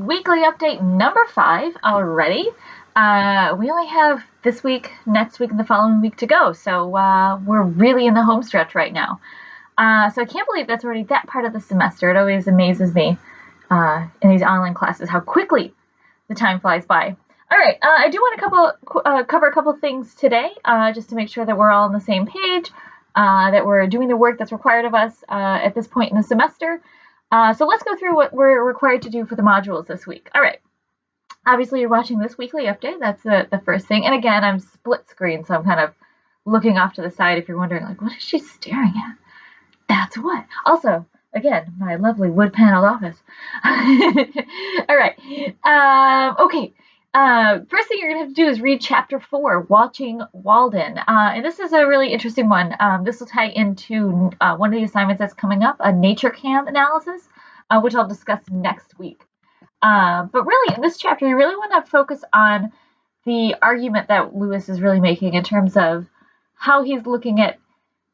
weekly update number 5 already. We only have this week, next week, and the following week to go, so we're really in the home stretch right now. So I can't believe that's already that part of the semester. It always amazes me in these online classes how quickly the time flies by. All right, I do want to cover a couple things today, just to make sure that we're all on the same page, that we're doing the work that's required of us at this point in the semester. So let's go through what we're required to do for the modules this week. All right. Obviously, you're watching this weekly update. That's the first thing. And again, I'm split screen, so I'm kind of looking off to the side if you're wondering, like, what is she staring at? That's what. Also, again, my lovely wood paneled office. All right. Okay. First thing you're going to have to do is read chapter 4, Watching Walden. And this is a really interesting one. This will tie into one of the assignments that's coming up, a nature cam analysis, which I'll discuss next week. But really, in this chapter, you really want to focus on the argument that Lewis is really making in terms of how he's looking at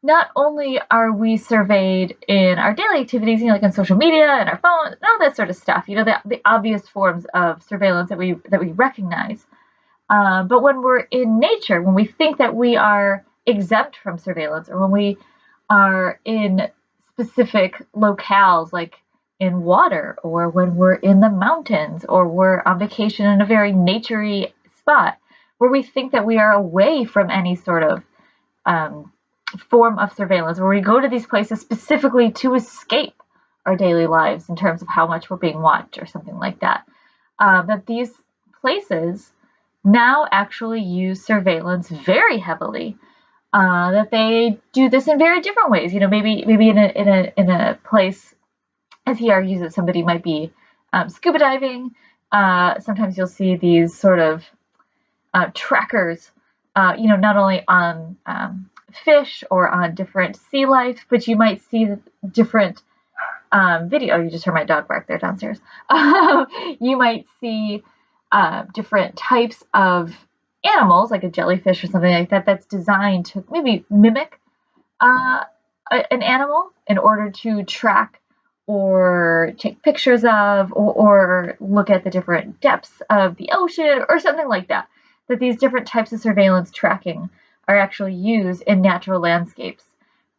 not only are we surveyed in our daily activities, like on social media and our phones, and all that sort of stuff, the obvious forms of surveillance that we recognize. But when we're in nature, when we think that we are exempt from surveillance, or when we are in specific locales, like in water, or when we're in the mountains, or we're on vacation in a very naturey spot, where we think that we are away from any sort of form of surveillance, where we go to these places specifically to escape our daily lives in terms of how much we're being watched or something like that, that these places now actually use surveillance very heavily, that they do this in very different ways. Maybe in a place, as he argues, that somebody might be scuba diving. Sometimes you'll see these sort of trackers, not only on fish or on different sea life, but you might see different video. Oh, you just heard my dog bark there downstairs. You might see different types of animals, like a jellyfish or something like that, that's designed to maybe mimic an animal in order to track or take pictures of, or look at the different depths of the ocean or something like that. That these different types of surveillance tracking are actually used in natural landscapes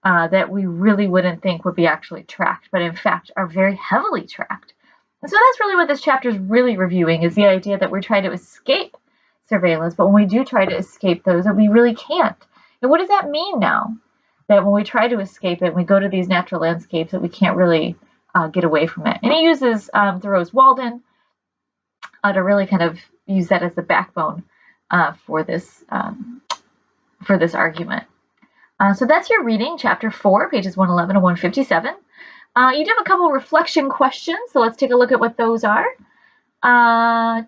that we really wouldn't think would be actually tracked, but in fact are very heavily tracked. And so that's really what this chapter is really reviewing, is the idea that we're trying to escape surveillance, but when we do try to escape those, that we really can't. And what does that mean now? That when we try to escape it, we go to these natural landscapes, that we can't really get away from it. And he uses Thoreau's Walden to really kind of use that as the backbone for this argument. So that's your reading, chapter 4, pages 111 and 157. You do have a couple reflection questions, so let's take a look at what those are.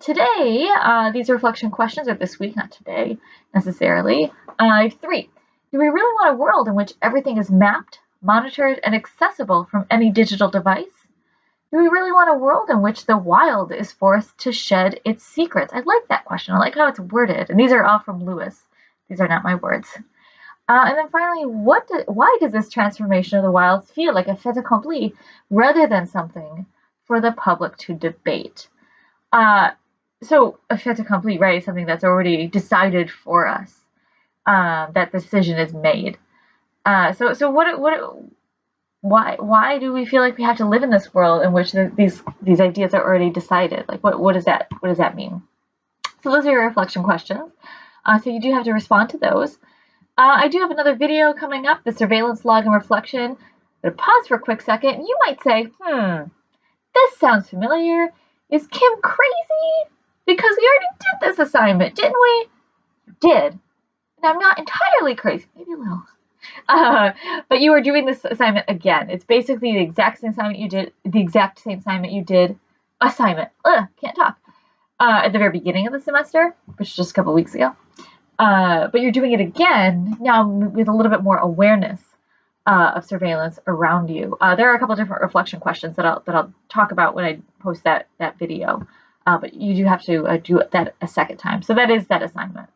Today, these reflection questions are this week, not today necessarily. I have 3. Do we really want a world in which everything is mapped, monitored, and accessible from any digital device? Do we really want a world in which the wild is forced to shed its secrets? I like that question. I like how it's worded. And these are all from Lewis. These are not my words. And then finally, why does this transformation of the wilds feel like a fait accompli rather than something for the public to debate? So a fait accompli, right, is something that's already decided for us. That decision is made. So why do we feel like we have to live in this world in which these ideas are already decided? Like, what does that mean? So those are your reflection questions. So you do have to respond to those. I do have another video coming up, the surveillance log and reflection. I'm going to pause for a quick second. You might say, this sounds familiar. Is Kim crazy? Because we already did this assignment, didn't we? You did. And I'm not entirely crazy, maybe a little. But you are doing this assignment again. It's basically the exact same assignment you did, can't talk, at the very beginning of the semester, which is just a couple weeks ago. But you're doing it again now with a little bit more awareness of surveillance around you. There are a couple different reflection questions that I'll talk about when I post that video. But you do have to do that a second time. So that is that assignment.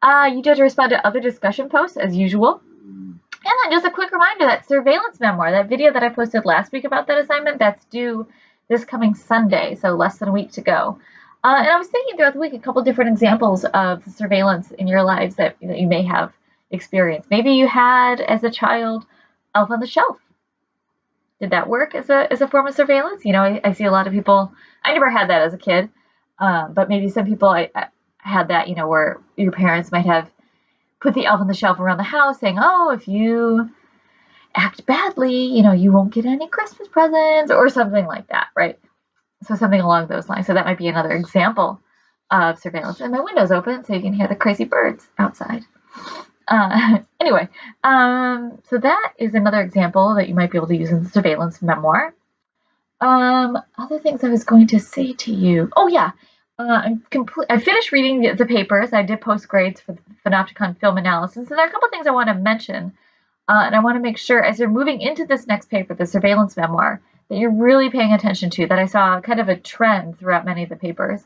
You do have to respond to other discussion posts as usual. And then just a quick reminder, that surveillance memoir, that video that I posted last week about that assignment, that's due this coming Sunday, so less than a week to go. And I was thinking throughout the week a couple different examples of surveillance in your lives that you may have experienced. Maybe you had, as a child, Elf on the Shelf. Did that work as a form of surveillance? I see a lot of people. I never had that as a kid, but maybe some people I had that. Where your parents might have put the Elf on the Shelf around the house, saying, "Oh, if you act badly, you won't get any Christmas presents," or something like that, right? So something along those lines. So that might be another example of surveillance. And my window's open, so you can hear the crazy birds outside. Anyway, so that is another example that you might be able to use in the surveillance memoir. Other things I was going to say to you. Oh yeah, I finished reading the papers. I did post grades for the Panopticon film analysis. So there are a couple things I want to mention, and I want to make sure as you're moving into this next paper, the surveillance memoir, that you're really paying attention to. That I saw kind of a trend throughout many of the papers.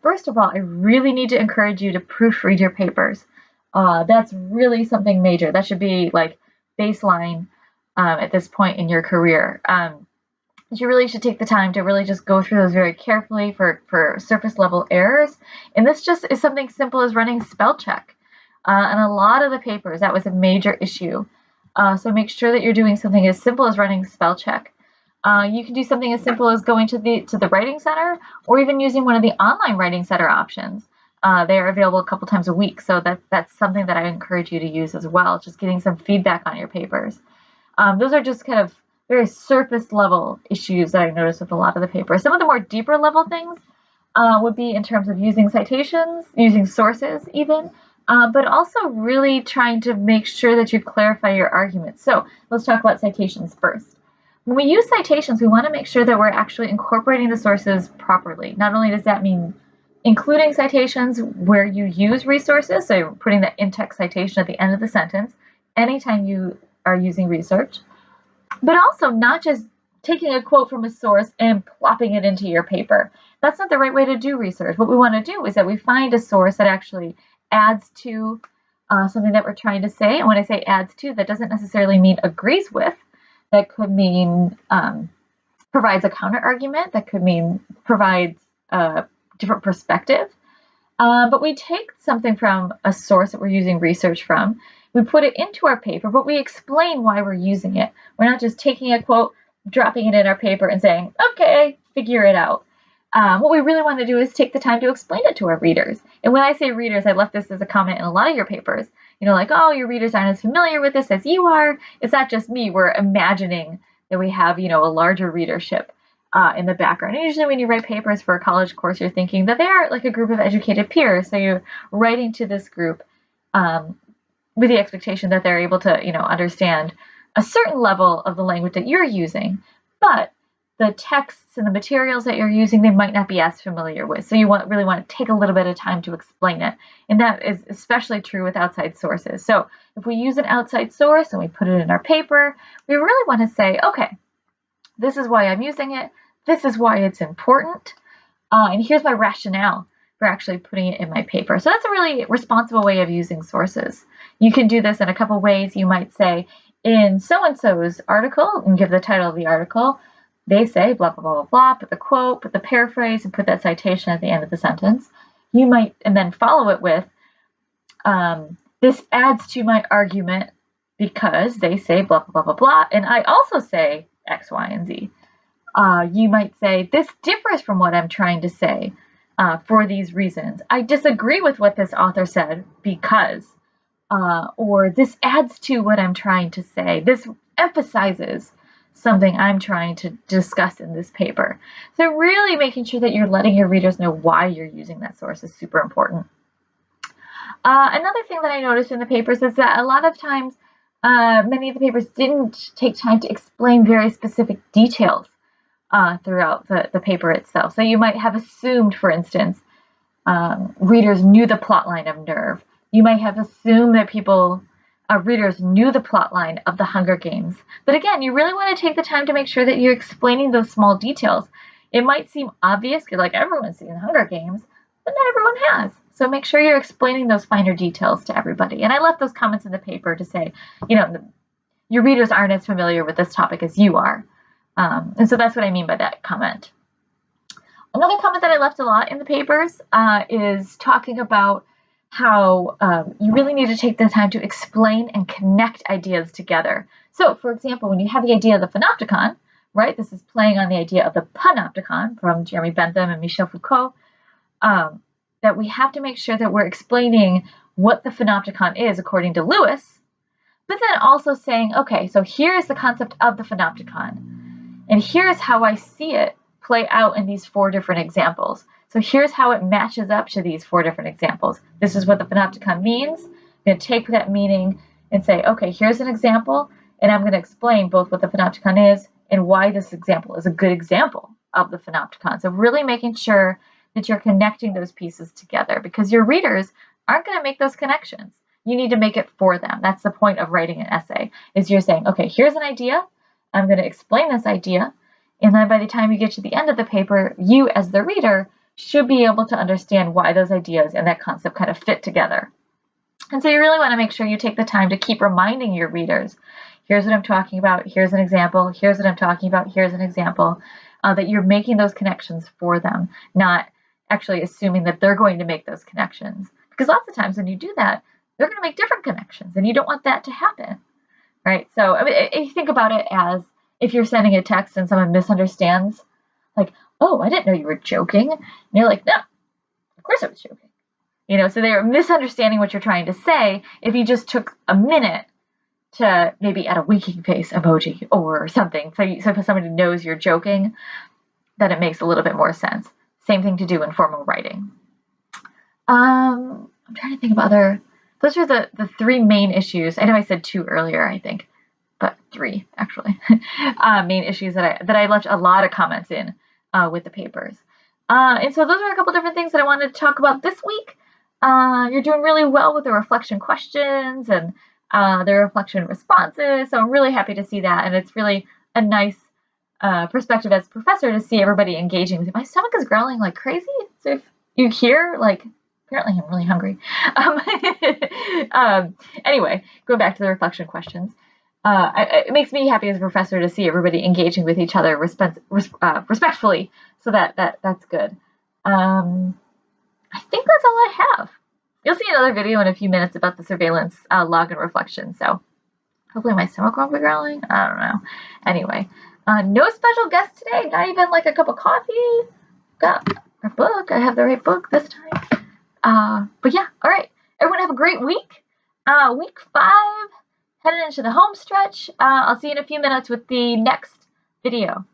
First of all, I really need to encourage you to proofread your papers. That's really something major. That should be like baseline at this point in your career. You really should take the time to really just go through those very carefully for surface level errors. And this just is something simple as running spell check. And a lot of the papers, that was a major issue. So make sure that you're doing something as simple as running spell check. You can do something as simple as going to the Writing Center, or even using one of the online Writing Center options. They are available a couple times a week, so that's something that I encourage you to use as well, just getting some feedback on your papers. Those are just kind of very surface level issues that I noticed with a lot of the papers. Some of the more deeper level things would be in terms of using citations, using sources even, but also really trying to make sure that you clarify your arguments. So let's talk about citations first. When we use citations, we want to make sure that we're actually incorporating the sources properly. Not only does that mean including citations where you use resources, so you're putting the in-text citation at the end of the sentence anytime you are using research, but also not just taking a quote from a source and plopping it into your paper. That's not the right way to do research. What we want to do is that we find a source that actually adds to something that we're trying to say. And when I say adds to, that doesn't necessarily mean agrees with. That could mean provides a counter argument. That could mean provides a different perspective. But we take something from a source that we're using research from, we put it into our paper, but we explain why we're using it. We're not just taking a quote, dropping it in our paper and saying, okay, figure it out. What we really want to do is take the time to explain it to our readers. And when I say readers, I left this as a comment in a lot of your papers. Like, oh, your readers aren't as familiar with this as you are. It's not just me. We're imagining that we have, a larger readership in the background. And usually when you write papers for a college course, you're thinking that they are like a group of educated peers. So you're writing to this group with the expectation that they're able to, understand a certain level of the language that you're using. But the texts and the materials that you're using, they might not be as familiar with. So you really want to take a little bit of time to explain it. And that is especially true with outside sources. So if we use an outside source and we put it in our paper, we really want to say, okay, this is why I'm using it. This is why it's important. And here's my rationale for actually putting it in my paper. So that's a really responsible way of using sources. You can do this in a couple ways. You might say, in so-and-so's article, and give the title of the article, they say blah, blah, blah, blah, blah, put the quote, put the paraphrase, and put that citation at the end of the sentence. You might, and then follow it with, this adds to my argument because they say blah, blah, blah, blah, blah, and I also say X, Y, and Z. You might say, this differs from what I'm trying to say for these reasons. I disagree with what this author said because, or this adds to what I'm trying to say. This emphasizes something I'm trying to discuss in this paper. So really making sure that you're letting your readers know why you're using that source is super important. Another thing that I noticed in the papers is that a lot of times many of the papers didn't take time to explain very specific details throughout the paper itself. So you might have assumed, for instance, readers knew the plot line of Nerve. You might have assumed that readers knew the plot line of The Hunger Games. But again, you really want to take the time to make sure that you're explaining those small details. It might seem obvious, because like everyone's seen The Hunger Games, but not everyone has. So make sure you're explaining those finer details to everybody. And I left those comments in the paper to say, your readers aren't as familiar with this topic as you are. And so that's what I mean by that comment. Another comment that I left a lot in the papers is talking about how you really need to take the time to explain and connect ideas together. So, for example, when you have the idea of the panopticon, right, this is playing on the idea of the panopticon from Jeremy Bentham and Michel Foucault, that we have to make sure that we're explaining what the panopticon is according to Lewis, but then also saying, okay, so here's the concept of the panopticon, and here's how I see it play out in these 4 different examples. So here's how it matches up to these 4 different examples. This is what the panopticon means. I'm going to take that meaning and say, okay, here's an example, and I'm going to explain both what the panopticon is and why this example is a good example of the panopticon. So really making sure that you're connecting those pieces together, because your readers aren't going to make those connections. You need to make it for them. That's the point of writing an essay, is you're saying, okay, here's an idea. I'm going to explain this idea. And then by the time you get to the end of the paper, you as the reader should be able to understand why those ideas and that concept kind of fit together. And so you really want to make sure you take the time to keep reminding your readers, here's what I'm talking about, here's an example, here's what I'm talking about, here's an example, that you're making those connections for them, not actually assuming that they're going to make those connections. Because lots of times when you do that, they're going to make different connections, and you don't want that to happen, right? So I mean, if you think about it as if you're sending a text and someone misunderstands, like, oh, I didn't know you were joking. And you're like, no, of course I was joking. You know, so they're misunderstanding what you're trying to say. If you just took a minute to maybe add a winking face emoji or something, so somebody knows you're joking, then it makes a little bit more sense. Same thing to do in formal writing. I'm trying to think of other, those are the 3 main issues. I know I said 2 earlier, I think, but 3 actually, main issues that I left a lot of comments in with the papers. And so those are a couple different things that I wanted to talk about this week. You're doing really well with the reflection questions and the reflection responses, so I'm really happy to see that, and it's really a nice perspective as a professor to see everybody engaging with it. My stomach is growling like crazy, so if you hear, like, apparently I'm really hungry. Anyway, going back to the reflection questions. It makes me happy as a professor to see everybody engaging with each other respectfully, so that's good. I think that's all I have. You'll see another video in a few minutes about the surveillance log and reflection, so hopefully my stomach won't be growling. I don't know. Anyway, no special guest today, not even like a cup of coffee. Got a book. I have the right book this time. But yeah, all right. Everyone have a great week. Week 5, headed into the home stretch. I'll see you in a few minutes with the next video.